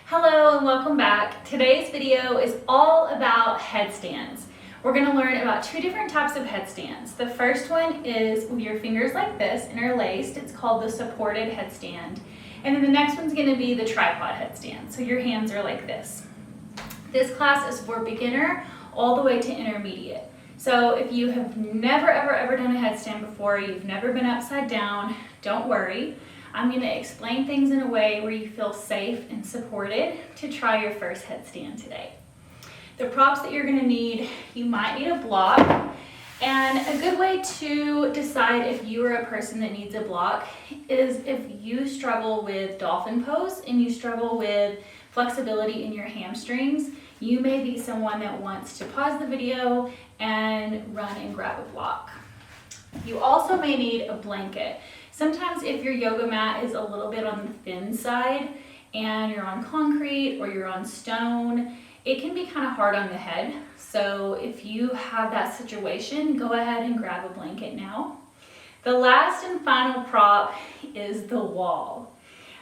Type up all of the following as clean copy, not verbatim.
Hello and welcome back. Today's video is all about headstands. We're going to learn about two different types of headstands. The first one is with your fingers like this, interlaced. It's called the supported headstand. And then the next one's going to be the tripod headstand. So your hands are like this. This class is for beginner all the way to intermediate. So if you have never ever done a headstand before, you've never been upside down, don't worry. I'm going to explain things in a way where you feel safe and supported to try your first headstand today. The props that you're going to need, you might need a block. And a good way to decide if you are a person that needs a block is if you struggle with dolphin pose and you struggle with flexibility in your hamstrings, you may be someone that wants to pause the video and run and grab a block. You also may need a blanket. Sometimes if your yoga mat is a little bit on the thin side and you're on concrete or you're on stone, it can be kind of hard on the head. So if you have that situation, go ahead and grab a blanket now. The last and final prop is the wall.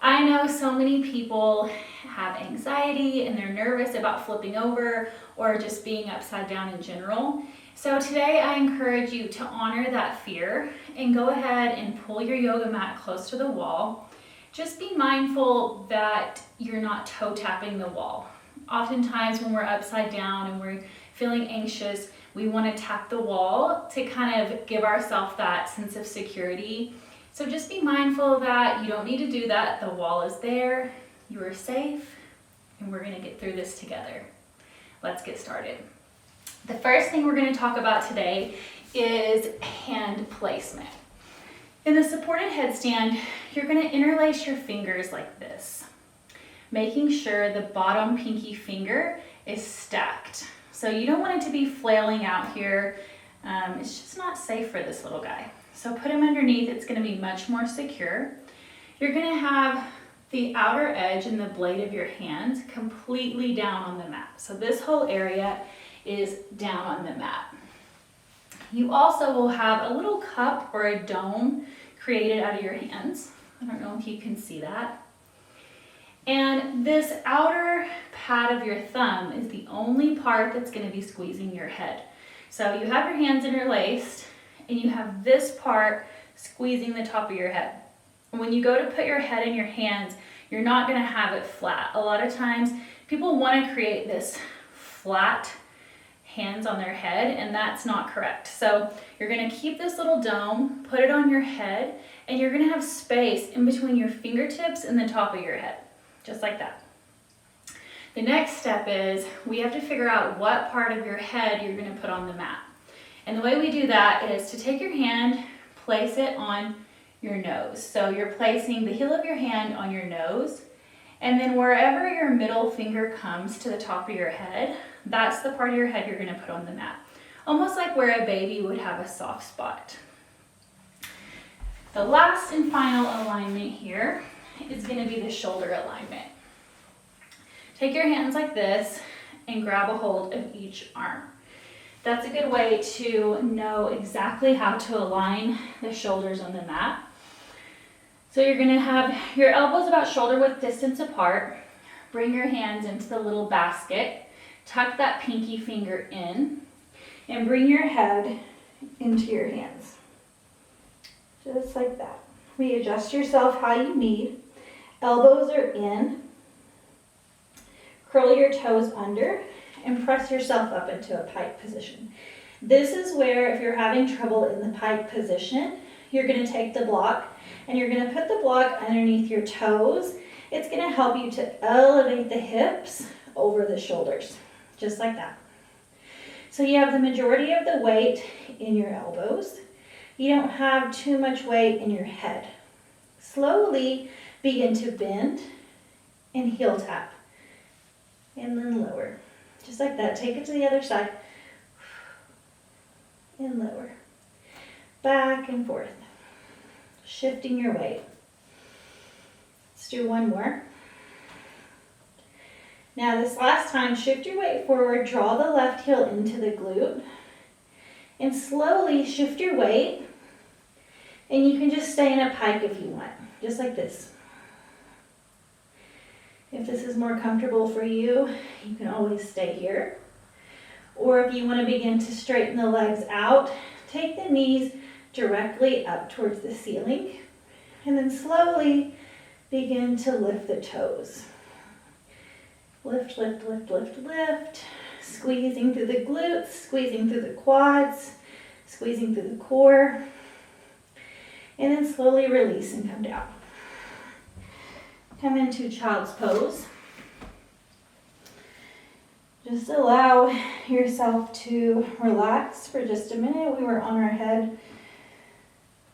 I know so many people have anxiety and they're nervous about flipping over or just being upside down in general. So today I encourage you to honor that fear and go ahead and pull your yoga mat close to the wall. Just be mindful that you're not toe tapping the wall. Oftentimes when we're upside down and we're feeling anxious, we want to tap the wall to kind of give ourselves that sense of security. So just be mindful that you don't need to do that. The wall is there, you are safe, and we're going to get through this together. Let's get started. The first thing we're going to talk about today is hand placement. In the supported headstand, you're going to interlace your fingers like this, making sure the bottom pinky finger is stacked. So you don't want it to be flailing out here. It's just not safe for this little guy. So put him underneath, it's going to be much more secure. You're going to have the outer edge and the blade of your hands completely down on the mat. So this whole area is down on the mat. You also will have a little cup or a dome created out of your hands. I don't know if you can see that. And this outer pad of your thumb is the only part that's going to be squeezing your head. So you have your hands interlaced and you have this part squeezing the top of your head. When you go to put your head in your hands, you're not going to have it flat. A lot of times people want to create this flat hands on their head, and that's not correct. So you're going to keep this little dome, put it on your head, and you're going to have space in between your fingertips and the top of your head, just like that. The next step is we have to figure out what part of your head you're going to put on the mat. And the way we do that is to take your hand, place it on your nose. So you're placing the heel of your hand on your nose, and then wherever your middle finger comes to the top of your head, that's the part of your head you're going to put on the mat. Almost like where a baby would have a soft spot. The last and final alignment here is going to be the shoulder alignment. Take your hands like this and grab a hold of each arm. That's a good way to know exactly how to align the shoulders on the mat. So you're going to have your elbows about shoulder width distance apart. Bring your hands into the little basket. Tuck that pinky finger in and bring your head into your hands. Just like that. Readjust yourself how you need. Elbows are in. Curl your toes under and press yourself up into a pike position. This is where if you're having trouble in the pike position, you're going to take the block and you're going to put the block underneath your toes. It's going to help you to elevate the hips over the shoulders, just like that. So you have the majority of the weight in your elbows. You don't have too much weight in your head. Slowly begin to bend and heel tap. And then lower. Just like that. Take it to the other side. And lower. Back and forth. Shifting your weight. Let's do one more. Now this last time, shift your weight forward, draw the left heel into the glute, and slowly shift your weight, and you can just stay in a pike if you want, just like this. If this is more comfortable for you, you can always stay here. Or if you want to begin to straighten the legs out, take the knees directly up towards the ceiling, and then slowly begin to lift the toes. Lift, lift, lift, lift, lift. Squeezing through the glutes, squeezing through the quads, squeezing through the core. And then slowly release and come down. Come into child's pose. Just allow yourself to relax for just a minute. We were on our head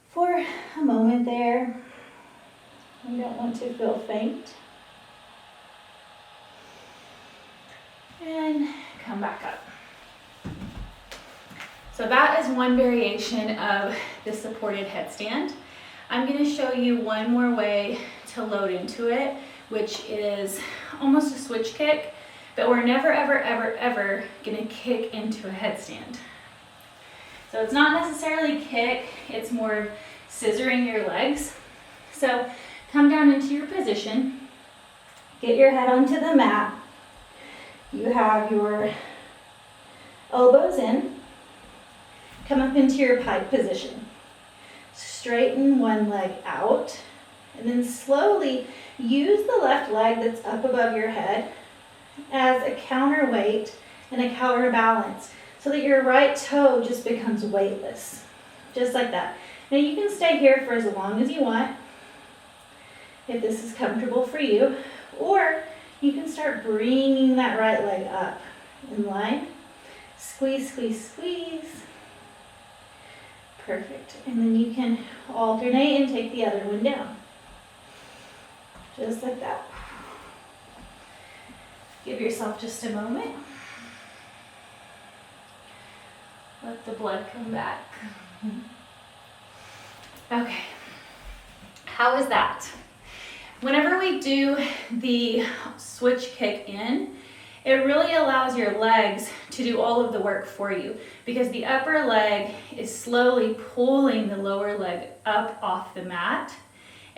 for a moment there. We don't want to feel faint. And come back up. So that is one variation of the supported headstand. I'm going to show you one more way to load into it, which is almost a switch kick, but we're never, ever, ever, ever going to kick into a headstand. So it's not necessarily kick, it's more scissoring your legs. So come down into your position, get your head onto the mat. You have your elbows in, come up into your pike position. Straighten one leg out, and then slowly use the left leg that's up above your head as a counterweight and a counterbalance so that your right toe just becomes weightless, just like that. Now you can stay here for as long as you want if this is comfortable for you, or you can start bringing that right leg up in line. Squeeze, squeeze, squeeze. Perfect. And then you can alternate and take the other one down. Just like that. Give yourself just a moment. Let the blood come back. Okay. How is that? Whenever we do the switch kick in, it really allows your legs to do all of the work for you because the upper leg is slowly pulling the lower leg up off the mat,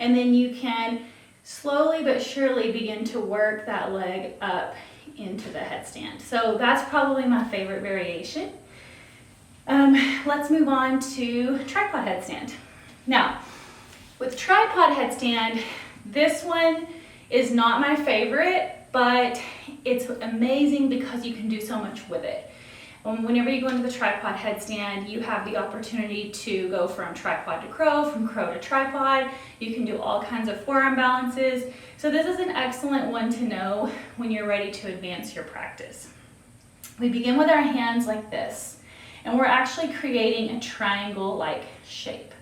and then you can slowly but surely begin to work that leg up into the headstand. So that's probably my favorite variation. Let's move on to tripod headstand. Now, with tripod headstand, this one is not my favorite, but it's amazing because you can do so much with it. Whenever you go into the tripod headstand, you have the opportunity to go from tripod to crow, from crow to tripod. You can do all kinds of forearm balances. So this is an excellent one to know when you're ready to advance your practice. We begin with our hands like this, and we're actually creating a triangle-like shape.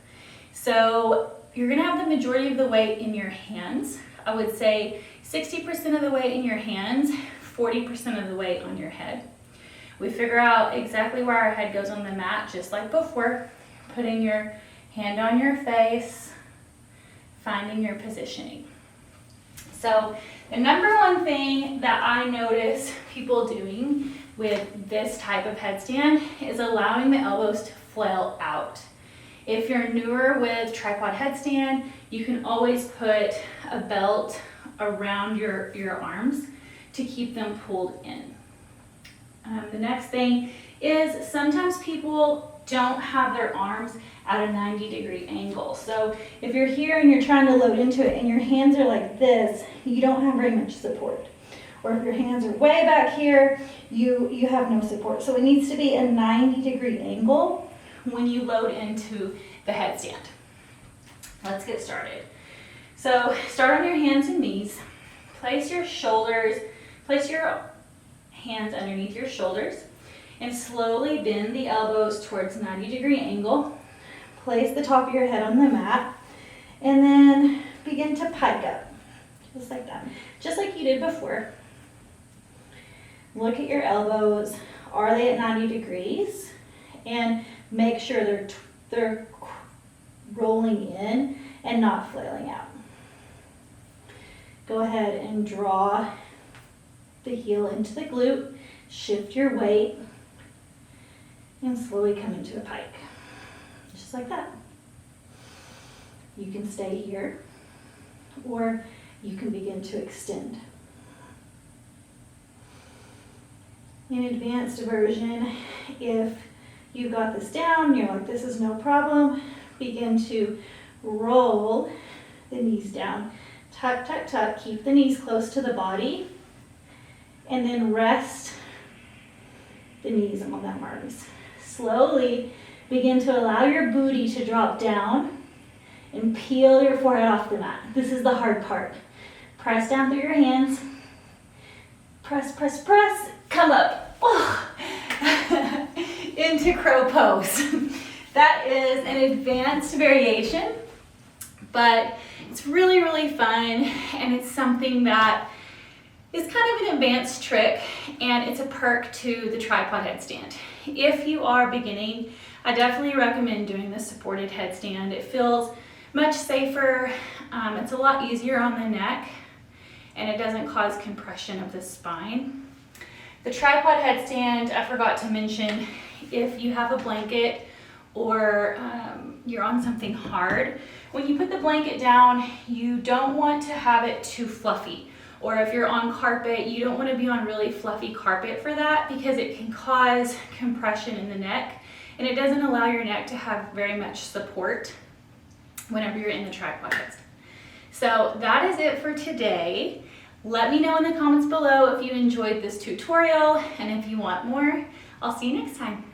So you're gonna have the majority of the weight in your hands. I would say 60% of the weight in your hands, 40% of the weight on your head. We figure out exactly where our head goes on the mat, just like before, putting your hand on your face, finding your positioning. So the number one thing that I notice people doing with this type of headstand is allowing the elbows to flail out. If you're newer with tripod headstand, you can always put a belt around your arms to keep them pulled in. The next thing is sometimes people don't have their arms at a 90-degree angle. So if you're here and you're trying to load into it and your hands are like this, you don't have very much support. Or if your hands are way back here, you have no support. So it needs to be a 90-degree angle when you load into the headstand. Let's get started. So start on your hands and knees. Place your hands underneath your shoulders and slowly bend the elbows towards 90-degree angle. Place the top of your head on the mat and then begin to pike up, just like that, just like you did before. Look at your elbows. Are they at 90 degrees? And make sure they're rolling in and not flailing out. Go ahead and draw the heel into the glute, shift your weight, and slowly come into a pike. Just like that. You can stay here, or you can begin to extend. In advanced version, if you got this down, you're like, this is no problem, begin to roll the knees down. Tuck, tuck, tuck, keep the knees close to the body, and then rest the knees on them arms. Slowly begin to allow your booty to drop down and peel your forehead off the mat. This is the hard part. Press down through your hands. Press, press, press. Come up. Oh. Into crow pose. That is an advanced variation, but it's really, really fun, and it's something that is kind of an advanced trick, and it's a perk to the tripod headstand. If you are beginning, I definitely recommend doing the supported headstand. It feels much safer, it's a lot easier on the neck, and it doesn't cause compression of the spine. The tripod headstand, I forgot to mention, if you have a blanket or you're on something hard, when you put the blanket down, you don't want to have it too fluffy. Or if you're on carpet, you don't want to be on really fluffy carpet for that, because it can cause compression in the neck, and it doesn't allow your neck to have very much support whenever you're in the tripod headstand. So that is it for today. Let me know in the comments below if you enjoyed this tutorial, and if you want more. I'll see you next time.